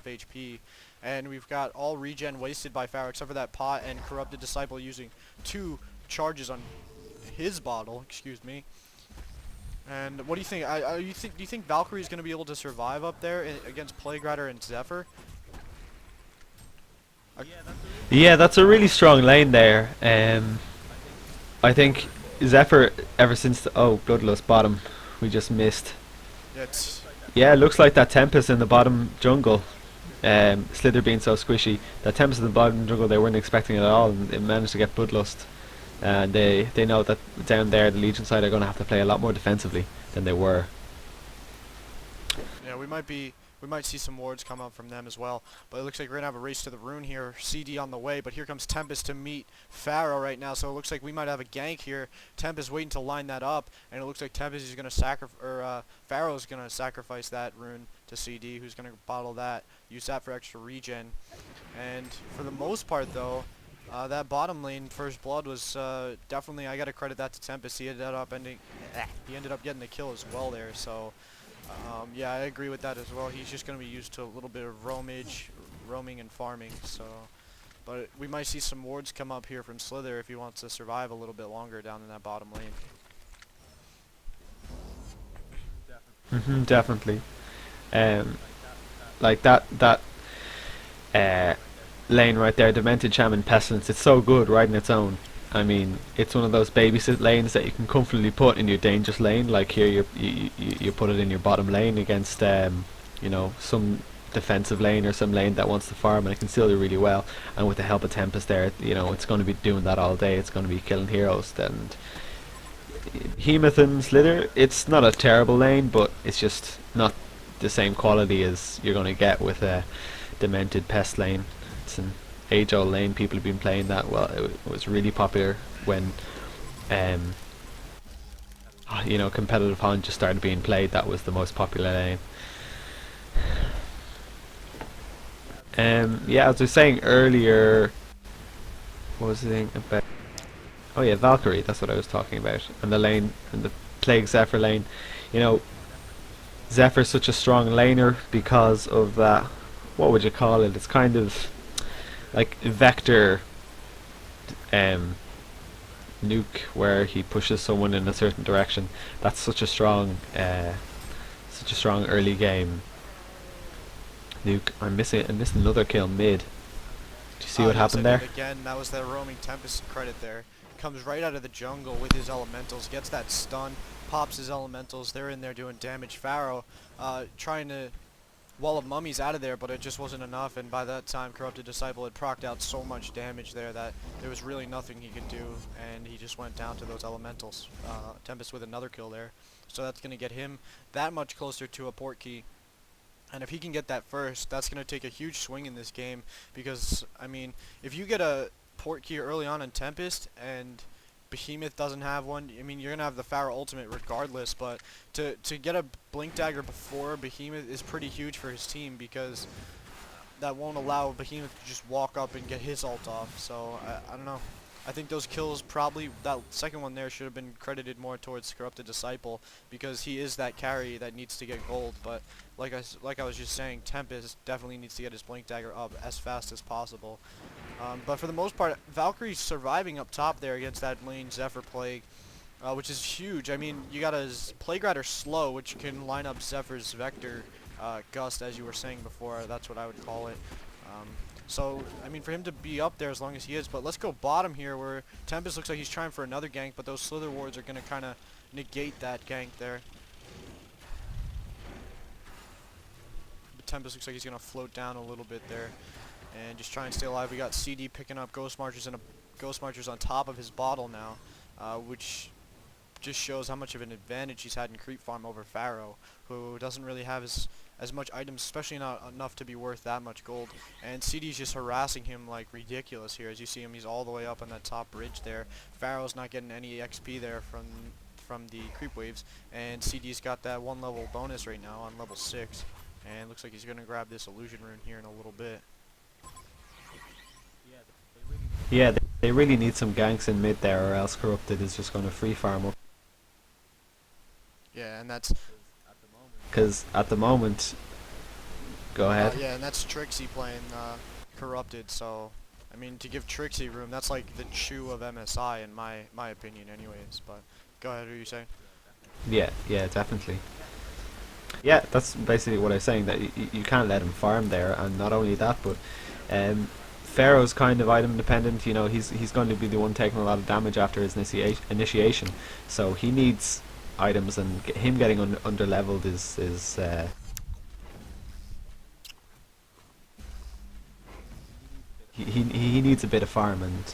HP. And we've got all regen wasted by Pharaoh except for that pot and Corrupted Disciple using 2 charges on his bottle, excuse me. And what do you think? Do you think Valkyrie's going to be able to survive up there against Plague Rider and Zephyr? Yeah, that's a really strong lane there. I think Zephyr, ever since oh, Bloodlust bottom, we just missed. It's Yeah, it looks like that Tempest in the bottom jungle. Slither being so squishy, that Tempest in the bottom jungle they weren't expecting it at all, and they managed to get Bloodlust. And they know that down there the Legion side are going to have to play a lot more defensively than they were. yeah, we might see some wards come up from them as well. But it looks like we're gonna have a race to the rune here. CD on the way, but here comes Tempest to meet Pharaoh right now. So it looks like we might have a gank here. Tempest waiting to line that up, and it looks like Tempest is gonna Pharaoh's gonna sacrifice that rune to CD, who's gonna bottle that, use that for extra regen. And for the most part, though, that bottom lane first blood was definitely, I gotta credit that to Tempest. He ended up getting the kill as well there. So. Yeah, I agree with that as well. He's just going to be used to a little bit of roaming and farming. So, but we might see some wards come up here from Slither if he wants to survive a little bit longer down in that bottom lane. Definitely. Like that lane right there, Demented Shaman Pestilence. It's so good riding its own. I mean, it's one of those babysit lanes that you can comfortably put in your dangerous lane. Like here, you put it in your bottom lane against, you know, some defensive lane or some lane that wants to farm, and it can still do really well. And with the help of Tempest there, you know, it's going to be doing that all day. It's going to be killing heroes. And Behemoth and Slither, it's not a terrible lane, but it's just not the same quality as you're going to get with a Demented Pest lane. It's an age-old lane. People have been playing that. Well, it was really popular when you know, competitive HoN just started being played. That was the most popular lane. Yeah, as I was saying earlier, what was the thing about? Oh yeah, Valkyrie, that's what I was talking about. And the lane, and the Plague Zephyr lane. You know, Zephyr's such a strong laner because of that, what would you call it? It's kind of like vector nuke, where he pushes someone in a certain direction. That's such a strong early game nuke. I'm missing another kill mid. Do you see what happened there? Again, that was that roaming Tempest credit there. Comes right out of the jungle with his elementals, gets that stun, pops his elementals. They're in there doing damage. Pharaoh trying to wall of mummies out of there, but it just wasn't enough, and by that time Corrupted Disciple had procced out so much damage there that there was really nothing he could do, and he just went down to those elementals. Tempest with another kill there, so that's going to get him that much closer to a port key. And if he can get that first, that's going to take a huge swing in this game, because, I mean, if you get a port key early on in Tempest, and Behemoth doesn't have one, I mean, you're going to have the Pharaoh ultimate regardless, but to get a Blink Dagger before Behemoth is pretty huge for his team, because that won't allow Behemoth to just walk up and get his ult off. So, I don't know. I think those kills probably, that second one there should have been credited more towards Corrupted Disciple, because he is that carry that needs to get gold, but like I was just saying, Tempest definitely needs to get his Blink Dagger up as fast as possible. But for the most part, Valkyrie's surviving up top there against that lane Zephyr Plague, which is huge. I mean, you got a Plague Rider slow, which can line up Zephyr's Vector Gust, as you were saying before. That's what I would call it. So, I mean, for him to be up there as long as he is. But let's go bottom here, where Tempest looks like he's trying for another gank, but those Slither wards are going to kind of negate that gank there. But Tempest looks like he's going to float down a little bit there and just try and stay alive. We got CD picking up Ghost Marchers and Ghost Marchers on top of his bottle now, which just shows how much of an advantage he's had in creep farm over Pharaoh, who doesn't really have as much items, especially not enough to be worth that much gold. And CD's just harassing him like ridiculous here. As you see him, he's all the way up on that top bridge there. Pharaoh's not getting any XP there from the creep waves, and CD's got that 1 level bonus right now on level 6, and looks like he's gonna grab this illusion rune here in a little bit. Yeah, they really need some ganks in mid there, or else Corrupted is just going to free farm up. Yeah, and that's Because at the moment, Go ahead. Yeah, and that's Trixie playing Corrupted, so I mean, to give Trixie room, that's like the chew of MSI in my opinion anyways, but go ahead, what are you saying? Yeah, yeah, definitely. Yeah, that's basically what I was saying, that you can't let him farm there, and not only that, but Pharaoh's kind of item dependent. You know, he's going to be the one taking a lot of damage after his initiation, so he needs items, and him getting under leveled is he needs a bit of farm, and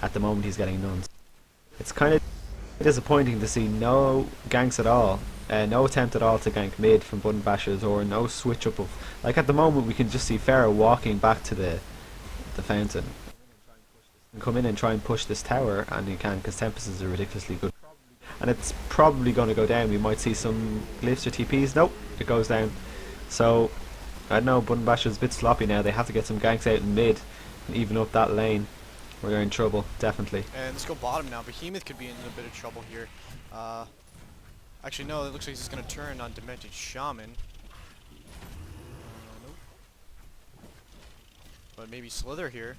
at the moment he's getting none. It's kind of disappointing to see no ganks at all, no attempt at all to gank mid from button bashers, or no switch up of, like at the moment we can just see Pharaoh walking back to the fountain and come in and try and push this tower, and he can, because Tempest is a ridiculously good, and it's probably going to go down. We might see some glyphs or TPs. Nope, it goes down. So I don't know, button bashers a bit sloppy now. They have to get some ganks out in mid and even up that lane. We're in trouble, definitely. And let's go bottom now. Behemoth could be in a bit of trouble here. Actually, no, it looks like he's going to turn on Demented Shaman. Nope. But maybe Slither here.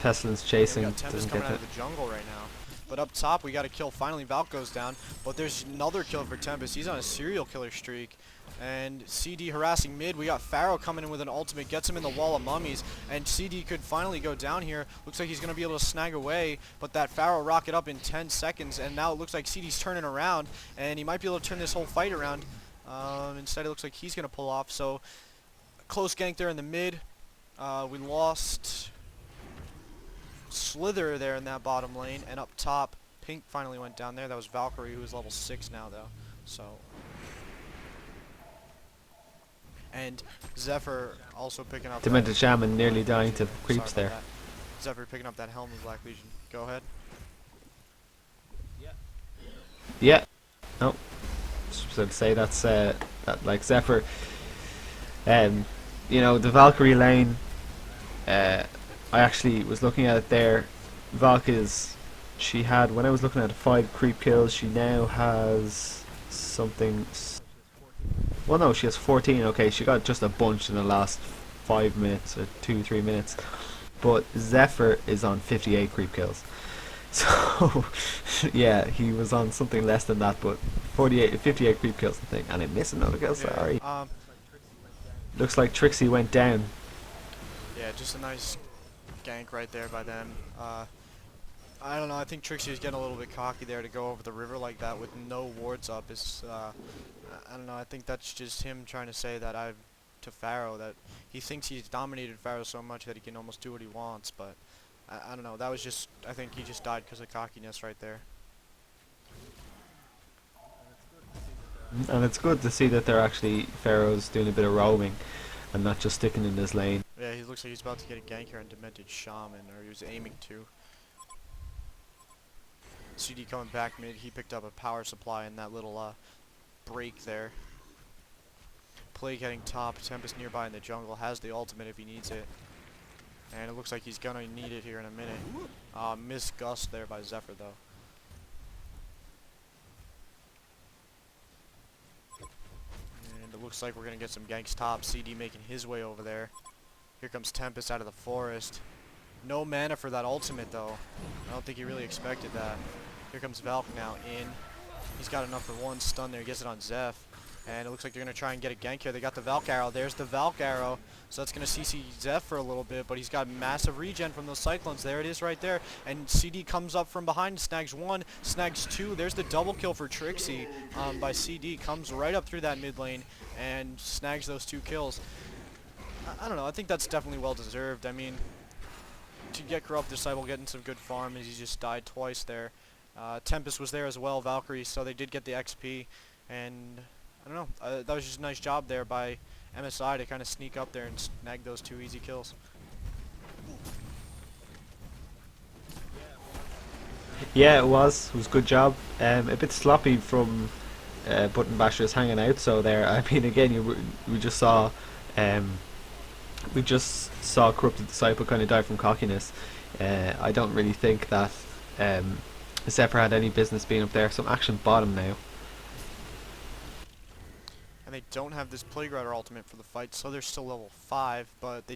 Pestilence Yeah, chasing. we got Tempest Doesn't coming get out of the jungle right now. But up top, we got a kill. Finally, Valk goes down. But there's another kill for Tempest. He's on a serial killer streak. And CD harassing mid. We got Pharaoh coming in with an ultimate. Gets him in the wall of mummies. And CD could finally go down here. Looks like he's going to be able to snag away. But that Pharaoh rocket up in 10 seconds. And now it looks like CD's turning around. And he might be able to turn this whole fight around. Instead, it looks like he's going to pull off. So, close gank there in the mid. We lost Slither there in that bottom lane, and up top, Pink finally went down there. That was Valkyrie, who is level 6 now, though. So, and Zephyr also picking up. Demented Shaman nearly dying to creeps there. That. Zephyr picking up that helm of Black Legion. Go ahead. Yeah. No. So to say that's that, like Zephyr. You know, the Valkyrie lane. I actually was looking at it there. Valk is, she had, when I was looking at 5 creep kills, she now has something, well no, she has 14. Okay, she got just a bunch in the last 5 minutes or 2-3 minutes, but Zephyr is on 58 creep kills. So yeah, he was on something less than that, but 58 creep kills I think, and I missed another kill. Sorry. Looks like Trixie went down. Yeah, just a nice gank right there by them. I don't know, I think Trixie is getting a little bit cocky there to go over the river like that with no wards up. Is I don't know, I think that's just him trying to say that to Pharaoh, that he thinks he's dominated Pharaoh so much that he can almost do what he wants, but I don't know, that was just, I think he just died because of cockiness right there. And it's good to see that they're actually, Pharaoh's doing a bit of roaming and not just sticking in this lane. Yeah, he looks like he's about to get a gank here on Demented Shaman, or he was aiming to. CD coming back mid, he picked up a power supply in that little break there. Plague heading top, Tempest nearby in the jungle, has the ultimate if he needs it. And it looks like he's gonna need it here in a minute. Missed Gust there by Zephyr though. And it looks like we're gonna get some ganks top. CD making his way over there. Here comes Tempest out of the forest. No mana for that ultimate though. I don't think he really expected that. Here comes Valk now in. He's got enough for one stun there. He gets it on Zeph. And it looks like they're going to try and get a gank here. They got the Valk arrow. There's the Valk arrow. So that's going to CC Zeph for a little bit. But he's got massive regen from those Cyclones. There it is right there. And CD comes up from behind. Snags 1. Snags 2. There's the double kill for Trixie by CD. Comes right up through that mid lane. And snags those 2 kills. I don't know. I think that's definitely well deserved. I mean, to get Corrupt Disciple getting some good farm as he just died twice there. Tempest was there as well. Valkyrie. So they did get the XP. And I don't know, that was just a nice job there by MSI to kind of sneak up there and snag those 2 easy kills. Yeah, it was a good job. A bit sloppy from button bashers hanging out. So there, I mean, again, we just saw Corrupted Disciple kind of die from cockiness. I don't really think that Zephyr had any business being up there. Some action bottom now. and they don't have this Plague Rider ultimate for the fight, so they're still level 5, but they